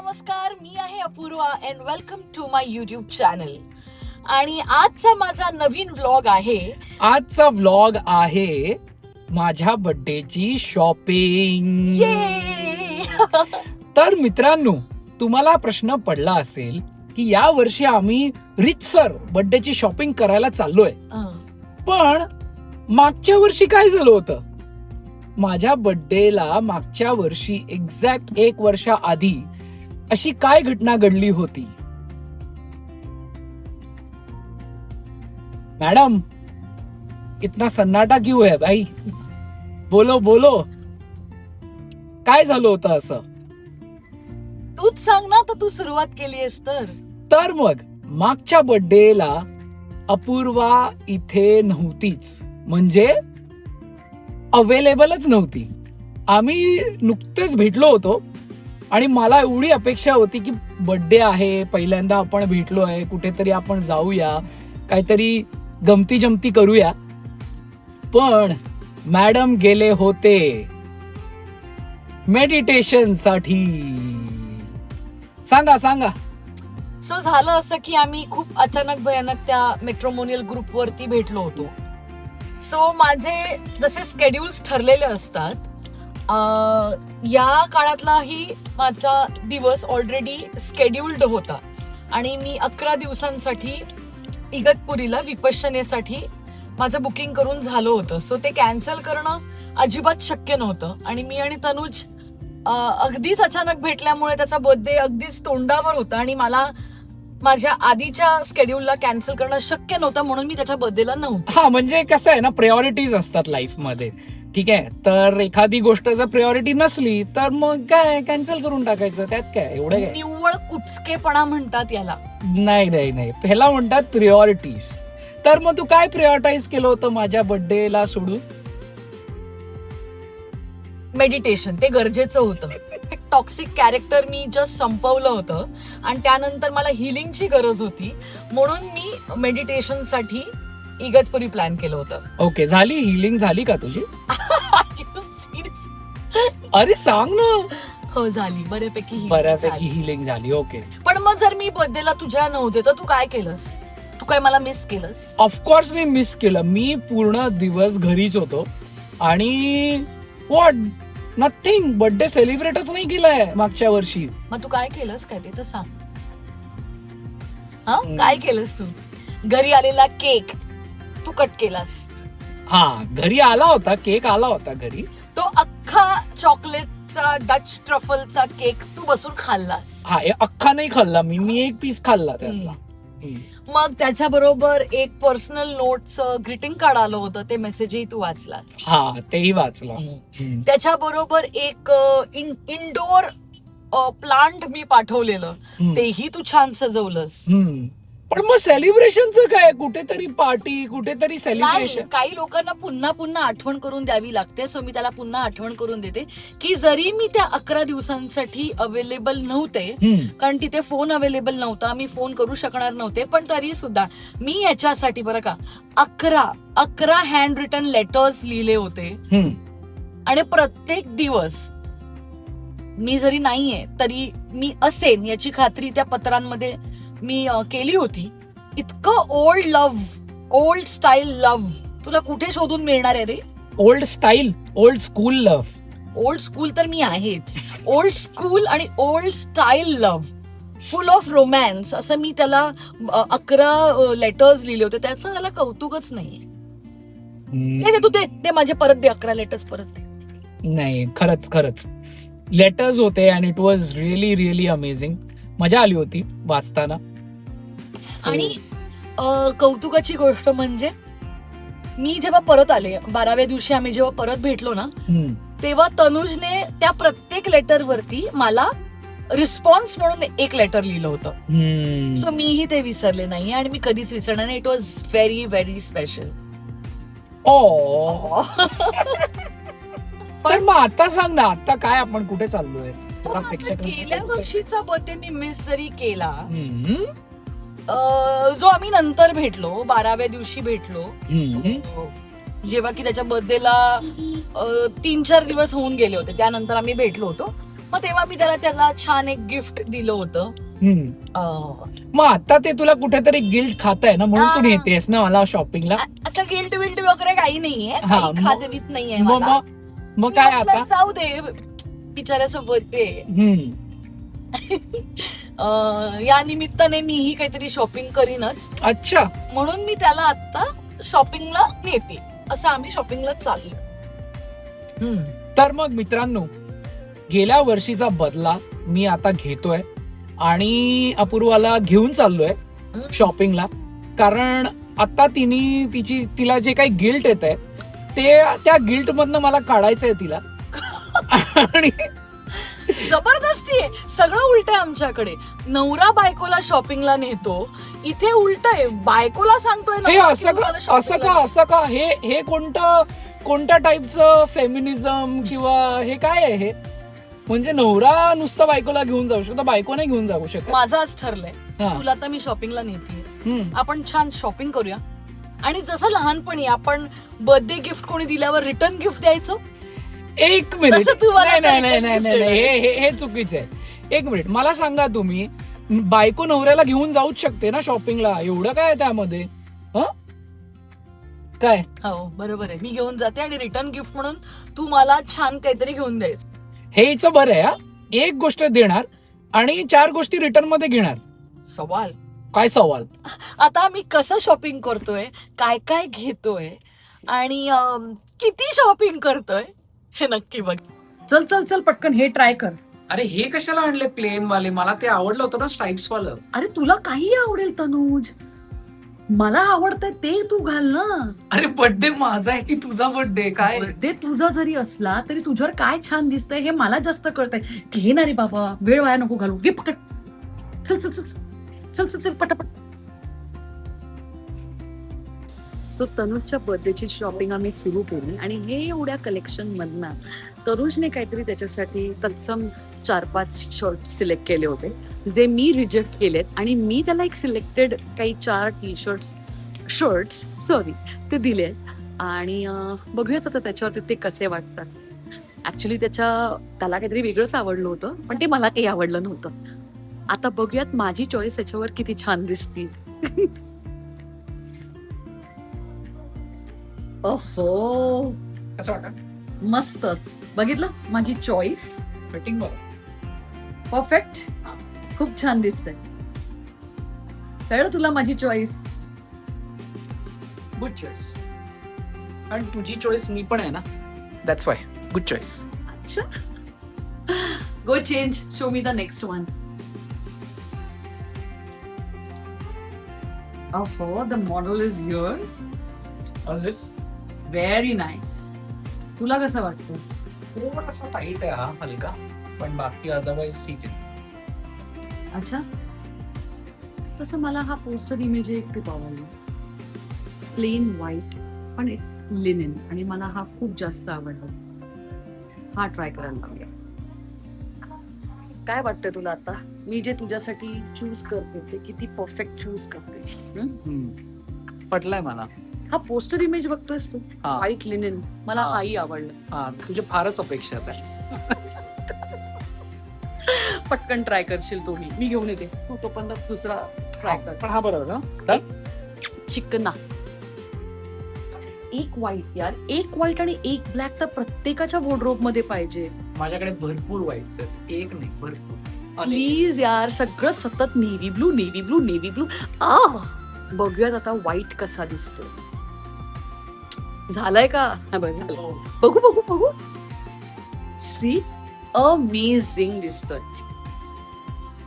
नमस्कार, मी आहे Apurva and welcome to my YouTube channel. आणि आजचा माझा नवीन व्लॉग आहे. आजचा व्लॉग आहे माझ्या बर्थडेची शॉपिंग. तर मित्रांनो, तुम्हाला प्रश्न पडला असेल की या वर्षी आम्ही रितसर बर्थडेची शॉपिंग करायला चाललोय, पण मागच्या वर्षी काय झालं होतं? माझ्या बर्थडेला मागच्या वर्षी एक्झॅक्ट 1 वर्षा आधी अशी काय घटना घडली होती? मैडम, इतना सन्नाटा क्यों है भाई? बोलो बोलो, काय झालं होतं असं? तूच सांग ना, तर तू सुरुवात केलीयस तर मग मागच्या बर्थडेला अपूर्वा इथे नव्हतीच, म्हणजे अवेलेबलच नव्हती. आम्ही नुकतेच भेटलो होतो आणि मला एवढी अपेक्षा होती की बर्थडे आहे, पहिल्यांदा आपण भेटलोय, कुठेतरी आपण जाऊया, काहीतरी गमती जमती करूया. पण मॅडम गेले होते मेडिटेशन साठी. सांगा सांगा. सो झालं असं की आम्ही खूप अचानक भयानक त्या मेट्रोमोनियल ग्रुप वरती भेटलो होतो. सो माझे जसे स्केड्युल्स ठरलेले असतात, या काळातलाही माझा दिवस ऑलरेडी स्केड्युल्ड होता आणि मी 11 दिवसांसाठी इगतपुरीला विपश्यनेसाठी माझं बुकिंग करून झालं होतं. सो ते कॅन्सल करणं अजिबात शक्य नव्हतं. आणि मी आणि तनुज अगदीच अचानक भेटल्यामुळे त्याचा बर्थडे अगदीच तोंडावर होता आणि मला माझ्या आधीच्या स्केड्युलला कॅन्सल करणं शक्य नव्हतं, म्हणून मी त्याच्या बर्थडेला नव्हतं. हा, म्हणजे कसं आहे ना, प्रायोरिटीज असतात लाईफ मध्ये. ठीक आहे, तर एखादी गोष्ट जर प्रायोरिटी नसली तर मग काय कॅन्सल करून टाकायचं, त्यात काय एवढं काय. निव्वळ कुचकेपणा म्हणतात याला. नाही नाही नाही, ह्याला म्हणतात प्रायोरिटीज. तर मग तू काय प्रायोरिटाईज केलं होतं माझ्या बर्थडेला सोडून? मेडिटेशन. ते गरजेचं होतं. एक टॉक्सिक कॅरेक्टर मी जस्ट संपवलं होतं आणि त्यानंतर मला हिलिंगची गरज होती, म्हणून मी मेडिटेशन साठी इगतपुरी प्लॅन केलं होतं. ओके, झाली हिलिंग झाली का तुझी? अरे सांग ना. हो, झाली बऱ्यापैकी हिलिंग झाली. ओके, पण मग जर मी बर्थडेला तुझ्या नव्हते तर तू काय केलंस? तू काय मला मिस केलंस? ऑफकोर्स मी मिस केलं. मी पूर्ण दिवस घरीच होतो आणि व्हॉट, नथिंग, बर्थडे सेलिब्रेटच नाही केलाय मागच्या वर्षी. मग तू काय केलंस काय ते तर सांग. हा, काय केलंस तू? घरी आलेला केक तू कट केलास. हा, घरी आला होता, केक आला होता घरी. तो अख्खा चॉकलेटचा डच ट्रफलचा केक तू बसून खाल्लास. हा, अख्खा नाही खाल्ला मी 1 पीस खाल्ला त्यातला. मग त्याच्याबरोबर एक पर्सनल नोटचं ग्रीटिंग कार्ड आलं होतं, ते मेसेजही तू वाचलास. हा, तेही वाचलं. त्याच्याबरोबर एक इनडोअर प्लांट मी पाठवलेलं, तेही तू छान सजवलंस. पण मग सेलिब्रेशनचं काय? कुठेतरी पार्टी, कुठेतरी सेलिब्रेशन. काही लोकांना पुन्हा पुन्हा आठवण करून द्यावी लागते. सो मी त्याला पुन्हा आठवण करून देते की जरी मी त्या 11 दिवसांसाठी अवेलेबल नव्हते, कारण तिथे फोन अवेलेबल नव्हता, मी फोन करू शकणार नव्हते, पण तरी सुद्धा मी याच्यासाठी बरं का 11 हँड रिटन लेटर्स लिहिले होते. आणि प्रत्येक दिवस मी जरी नाहीये तरी मी असेन याची खात्री त्या पत्रांमध्ये मी केली होती. इतकं old love, old style love तुला कुठे शोधून मिळणार आहे रे? Old style, old school love. Old school तर मी आहेच. ओल्ड स्कूल आणि old style love, full of romance, असं मी त्याला 11 लेटर्स लिहिले होते. त्याचं त्याला कौतुकच नाहीये. तू ते माझे परत दे, 11 लेटर्स परत दे. नाही, खरंच लेटर्स होते आणि it was really really amazing. मजा आली होती वाचताना. आणि कौतुकाची गोष्ट म्हणजे मी जेव्हा परत आले, 12व्या दिवशी आम्ही जेव्हा परत भेटलो ना, तेव्हा तनुजने त्या प्रत्येक लेटर वरती मला रिस्पॉन्स म्हणून एक लेटर लिहिलं होतं. सो मीही ते विसरले नाही आणि मी कधीच विसरणार नाही. It was very very special. पण मग आता सांग ना, आता काय आपण कुठे चाललोय? गेल्या वर्षीचा बर्थडे मी मिस जरी केला, जो आम्ही नंतर भेटलो, 12व्या दिवशी भेटलो, जेव्हा की त्याच्या बर्थडेला 3-4 दिवस होऊन गेले होते, त्यानंतर आम्ही भेटलो होतो. मग तेव्हा मी त्याला छान एक गिफ्ट दिलं होतं. मग आता ते तुला कुठेतरी गिल्ट खात आहे ना, म्हणून तू नेतेस ना मला शॉपिंगला. असं गिल्ट विल्ट वगैरे काही नाहीये, खादवीत नाहीये. मग काय आता जाऊ दे, बिचाऱ्याचं बर्थडे. या निमित्ताने मीही काहीतरी शॉपिंग करीनच. अच्छा, म्हणून मी त्याला आता शॉपिंगला नेते. असं आम्ही शॉपिंगला चाललो. तर मग मित्रांनो, गेल्या वर्षीचा बदला मी आता घेतोय आणि अपूर्वाला घेऊन चाललोय शॉपिंगला. कारण आता तिला जे काही गिल्ट येत आहे ते त्या गिल्ट मधनं मला काढायचंय तिला. आणि जबरदस्ती आहे. सगळं उलट आहे आमच्याकडे. नवरा बायकोला शॉपिंगला नेतो, इथे उलट आहे. बायकोला सांगतोय असं का हे कोणत्या टाईपचं फेमिनिझम किंवा हे काय आहे हे? म्हणजे नवरा नुसता बायकोला घेऊन जाऊ शकतो, बायको नाही घेऊन जाऊ शकत. माझं आज ठरलंय, तुला तर मी शॉपिंगला नेते, आपण छान शॉपिंग करूया. आणि जसं लहानपणी आपण बर्थडे गिफ्ट कोणी दिल्यावर रिटर्न गिफ्ट द्यायचो. एक मिनिट, नाही, हे चुकीचं आहे. एक मिनिट, मला सांगा तुम्ही, बायको नवऱ्याला घेऊन जाऊच शकते ना शॉपिंगला, एवढं काय त्यामध्ये? काय? हो बरोबर आहे, मी घेऊन जाते आणि रिटर्न गिफ्ट म्हणून तू मला छान काहीतरी घेऊन द्यायचं. हेच बरं आहे. एक गोष्ट देणार आणि 4 गोष्टी रिटर्न मध्ये घेणार. सवाल काय सवाल? आता आम्ही कसं शॉपिंग करतोय, काय काय घेतोय आणि किती शॉपिंग करतोय हे नक्की बघ. चल चल चल पटकन हे ट्राय कर. अरे हे कशाला आणले प्लेन वाले? मला ते आवडलं होतं ना स्ट्राइप्स वालं. अरे तुला काही आवडेल तनुज, मला आवडतंय ते तू घाल ना. अरे बर्थडे माझा आहे की तुझा बर्थडे? काय बर्थडे तुझा जरी असला तरी तुझ्यावर काय छान दिसतंय हे मला जास्त कळतंय. घे ना रे बाबा, वेळ वाया नको घालू. घे पकड. चल चल चल चल चल चल पटापट. सो तनुजच्या बर्थडेची शॉपिंग आम्ही सुरू केली आणि हे एवढ्या कलेक्शन मधनं तनुजने काहीतरी त्याच्यासाठी तत्सम 4-5 शर्ट सिलेक्ट केले होते, जे मी रिजेक्ट केलेत. आणि मी त्याला एक सिलेक्टेड काही 4 शर्ट्स ते दिले. आणि बघूयात आता त्याच्यावरती ते कसे वाटतात. ऍक्च्युली त्याला काहीतरी वेगळंच आवडलं होतं, पण ते मला काही आवडलं नव्हतं. आता बघूयात माझी चॉईस त्याच्यावर किती छान दिसती. ओहो, कसं वाटतं? मस्तच. बघितलं माझी चॉईस? फिटिंग बघ, परफेक्ट, खूप छान दिसतंय. कळलं तुला माझी चॉईस? Good choice. आणि तुझी चॉईस मी पण आहे ना, दॅट्स वाय गुड चॉईस. अच्छा, go change, show me the next one. ओहो, the model is here. How's this? Very nice. तुला कसं वाटतं? थोडासा टाईट आहे हा, हलका, पण बाकी अदरवाइज ठीक आहे. अच्छा, तसं मला हा पोस्टर इमेज एक खूप आवडला. प्लेन व्हाईट पण इट्स लिनेन, आणि मला हा खूप जास्त आवडला. हा ट्राय करायला लावूया. काय वाटतंय तुला आता मी जे तुझ्यासाठी चूज करते ते किती परफेक्ट चूज करते? पटलाय मला. हा पोस्टर इमेज बघतोयस तू, व्हाईट लिनेन, मला हाही आवडलं. हा, तुझ्या फारच अपेक्षा आहे. पटकन ट्राय करशील तू? मी घेऊन येते तो पण दुसरा ट्राय कर. पण हा बरोबर ना, चिकना. एक व्हाईट यार, एक व्हाईट आणि एक ब्लॅक तर प्रत्येकाच्या वॉर्डरोब मध्ये पाहिजे. माझ्याकडे भरपूर व्हाईट्स आहेत, एक नाही भरपूर. प्लीज यार, सगळं सतत navy blue navy blue navy blue. बघूयात आता व्हाईट कसा दिसतो. झालाय का? झालं. बघू बघू बघू. सी, अमेझिंग दिसतोय.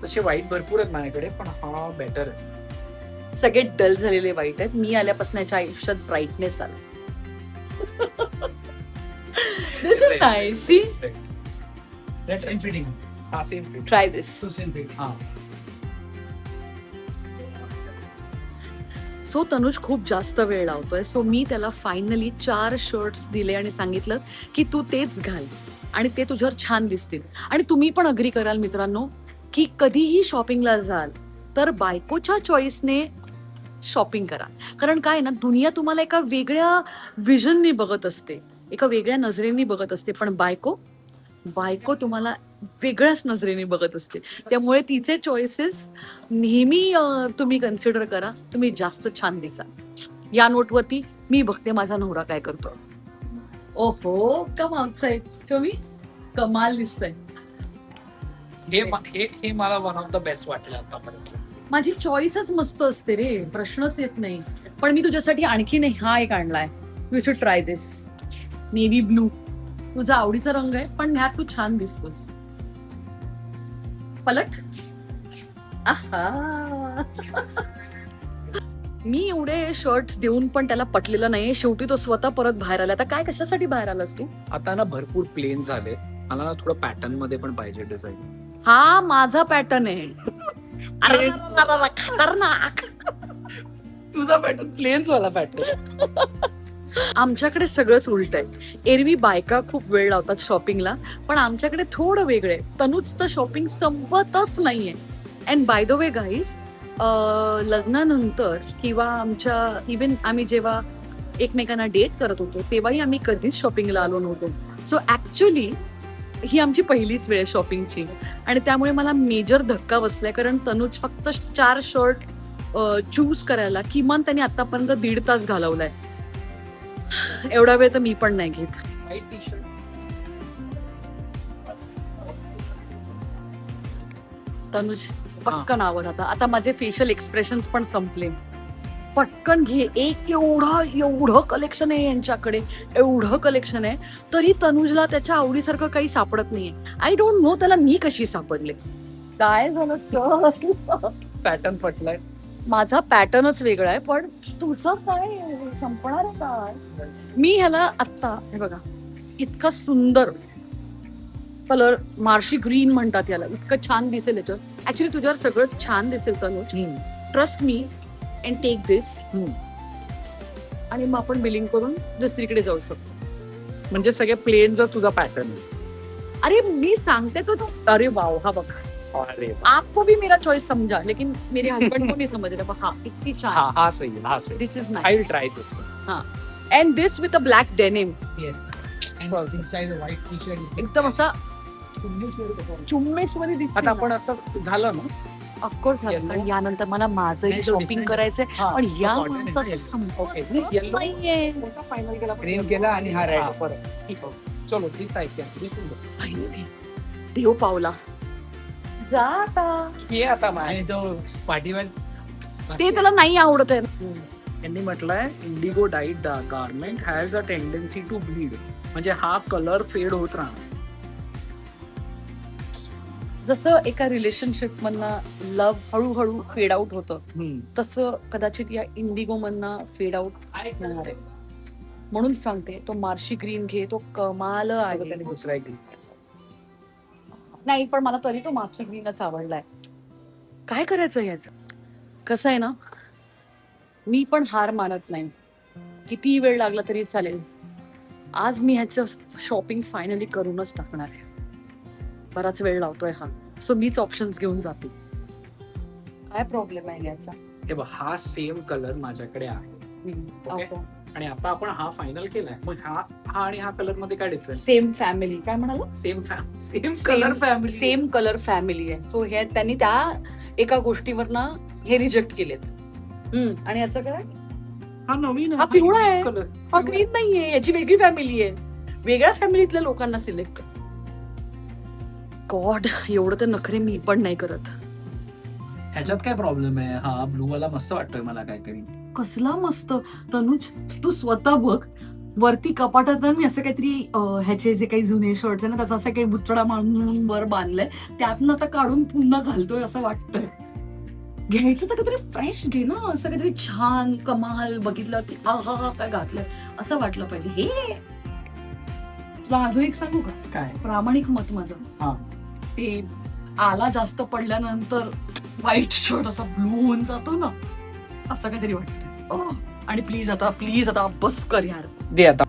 तसे व्हाईट भरपूर आहेत माझ्याकडे, पण हा बेटर आहे. सगळे डल झालेले व्हाईट आहेत. मी आल्यापासून याच्या आयुष्यात ब्राईटनेस आला. This is nice. See, same fitting. हा same fit. Try this. Same fit. हा. सो तनुज खूप जास्त वेळ लावतोय. सो मी त्याला फायनली 4 शर्ट्स दिले आणि सांगितलं की तू तेच घाल आणि ते तुझ्यावर छान दिसतील. आणि तुम्ही पण अग्री कराल मित्रांनो की कधीही शॉपिंगला जाल तर बायकोच्या चॉईसने शॉपिंग करा. कारण काय ना, दुनिया तुम्हाला एका वेगळ्या विजननी बघत असते, एका वेगळ्या नजरेने बघत असते, पण बायको बायको तुम्हाला वेगळ्याच नजरेने बघत असते, त्यामुळे तिचे चॉईसेस नेहमी तुम्ही कन्सिडर करा. तुम्ही जास्त छान दिसा. या नोटवरती मी बघते माझा नवरा काय करतो. ओहो, कम आउटसाइड शोवी, कमाल दिसतंय. हे मला वन ऑफ द बेस्ट वाटलं आतापर्यंत. माझी चॉईसच मस्त असते रे, प्रश्नच येत नाही. पण मी तुझ्यासाठी आणखी नाही हा एक आणलाय. You should try this. Navy blue तुझा आवडीचा रंग आहे, पण ह्यात तू छान दिसतोस. पलट. आहा. मी एवढे शर्ट्स देऊन पण त्याला पटलेलं नाही. शेवटी तो स्वतः परत बाहेर आला. आता काय कशासाठी बाहेर आलास तू? आता ना भरपूर प्लेन झाले, मला ना थोडं पॅटर्न मध्ये पण पाहिजे डिझाईन. हा माझा पॅटर्न आहे. अरे खतरनाक. तुझा पॅटर्न प्लेन्स वाला पॅटर्न. आमच्याकडे सगळंच उलट आहे. एरवी बायका खूप वेळ लावतात शॉपिंगला, पण आमच्याकडे थोडं वेगळं आहे. तनुजचं शॉपिंग संपतच नाहीये. And by the way guys, लग्नानंतर किंवा आमच्या इव्हन आम्ही जेव्हा एकमेकांना डेट करत होतो तेव्हाही आम्ही कधीच शॉपिंगला आलो नव्हतो. सो ऍक्च्युली ही आमची पहिलीच वेळ आहे शॉपिंगची. आणि त्यामुळे मला मेजर धक्का बसलाय, कारण तनुज फक्त 4 शर्ट चूज करायला किमान त्यांनी आतापर्यंत 1.5 तास घालवलाय. एवढा वेळ तर मी पण नाही घेत. White T shirt. तनुज पटकन आवर. आता माझे फेशियल एक्सप्रेशन पण संपले. पटकन घे. एवढं कलेक्शन आहे यांच्याकडे, एवढं कलेक्शन आहे, तरी तनुजला त्याच्या आवडीसारखं काही सापडत नाहीये. आय डोंट नो त्याला मी कशी सापडले. काय झालं? पॅटर्न पटलाय. माझा पॅटर्नच वेगळा आहे, पण तुझं काय संपणार आहे काय? मी ह्याला आत्ता हे बघा, इतका सुंदर कलर, मार्शी ग्रीन म्हणतात याला, इतकं छान दिसेल याच्यावर. ऍक्च्युली तुझ्यावर सगळं छान दिसेल तनुज. ट्रस्ट मी अँड टेक दिस. आणि मग आपण बिलिंग करून दुसरीकडे जाऊ शकतो. म्हणजे सगळे प्लेनचा तुझा पॅटर्न. अरे मी सांगते तो. अरे वाव, हा बघ. अरे आपको भी मेरा चॉइस समझा, लेकिन मेरे हस्बैंड को नहीं समझ रहा. हाँ, इतनी छान. हा सही है, हा सही. This is I nice. Will try this one. हाँ, and this with a black denim. And inside the white t-shirt. एकदम असा चुम्मेश्वरी दिसते. आता आपण आता झालं ना. ऑफकोर्स झालं. आणि यानंतर मला माझं नाही, तो शॉपिंग different करायचंय, हा, पण या तो cotton आहे माणसाचं ना. संपतच Okay. नाहीये. फायनल केला. ग्रीन केला आणि हा रेड. ठीक आहे. चलो this I can. This is Finally. देव पावला. जा आता. हे आता माय. आणि तो पाठीवर ते त्याला नाही आवडत आहे. यांनी म्हटलंय indigo dyed garment has a tendency to bleed. म्हणजे हा कलर फेड होत राहणार. जसं एका रिलेशनशिप मधनं लव्ह हळूहळू फेड आउट होतं, तसं कदाचित या इंडिगो मधनं फेड आउट होणार आहे. म्हणून सांगते, तो मार्शी ग्रीन घे, तो कमाल आहे. त्याने दुसरा एक नाही, पण मला तरी तो मार्शी ग्रीनच आवडलाय. काय करायचं याचं? कसं आहे ना, मी पण हार मानत नाही. किती वेळ लागला तरी चालेल. आज मी ह्याचं शॉपिंग फायनली करूनच टाकणार आहे. बराच वेळ लावतोय हा, सो मीच ऑप्शन्स घेऊन जाते. काय प्रॉब्लेम आहे याचा? हे बघ, हा सेम कलर माझ्याकडे आहे. Okay. आणि आता आपण हा फायनल केलाय. मग हा आणि हा कलर मध्ये काय डिफरन्स? Same family. काय म्हणाला? Same colour family. Same colour family आहे. सो हे त्यांनी त्या एका गोष्टीवरनं हे रिजेक्ट केलेत. आणि याचं काय? हा नवीन हा पिवळा आहे. कलर. हा ग्रीन नाहीये. याची वेगळी फॅमिली आहे. वेगळ्या फॅमिलीतल्या लोकांना सिलेक्ट. गॉड, एवढं तर नखरे मी पण नाही करत. ह्याच्यात काय प्रॉब्लेम आहे? हा ब्लू वाला मस्त वाटतोय मला काहीतरी. कसला मस्त. तनुज, तू स्वतः बघ. वरती कपाटात मी असं काहीतरी ह्याचे जे काही जुने शर्ट्स आहे ना, त्याचा असं काही बुचडा मारून वर बांधलाय, त्यातनं आता काढून पुन्हा घालतोय असं वाटतंय. घ्यायचं तर काहीतरी फ्रेश घे ना, असं काहीतरी छान कमाल बघितलं की आहा काय घातलंय असं वाटलं पाहिजे. हे तुला अजून एक सांगू का? काय? प्रामाणिक मत माझं. हा. ते आला जास्त पडल्यानंतर व्हाईट शर्ट असा ब्लू होऊन जातो ना, असं काहीतरी वाटतं. आणि प्लीज आता बस कर यार. दे आता.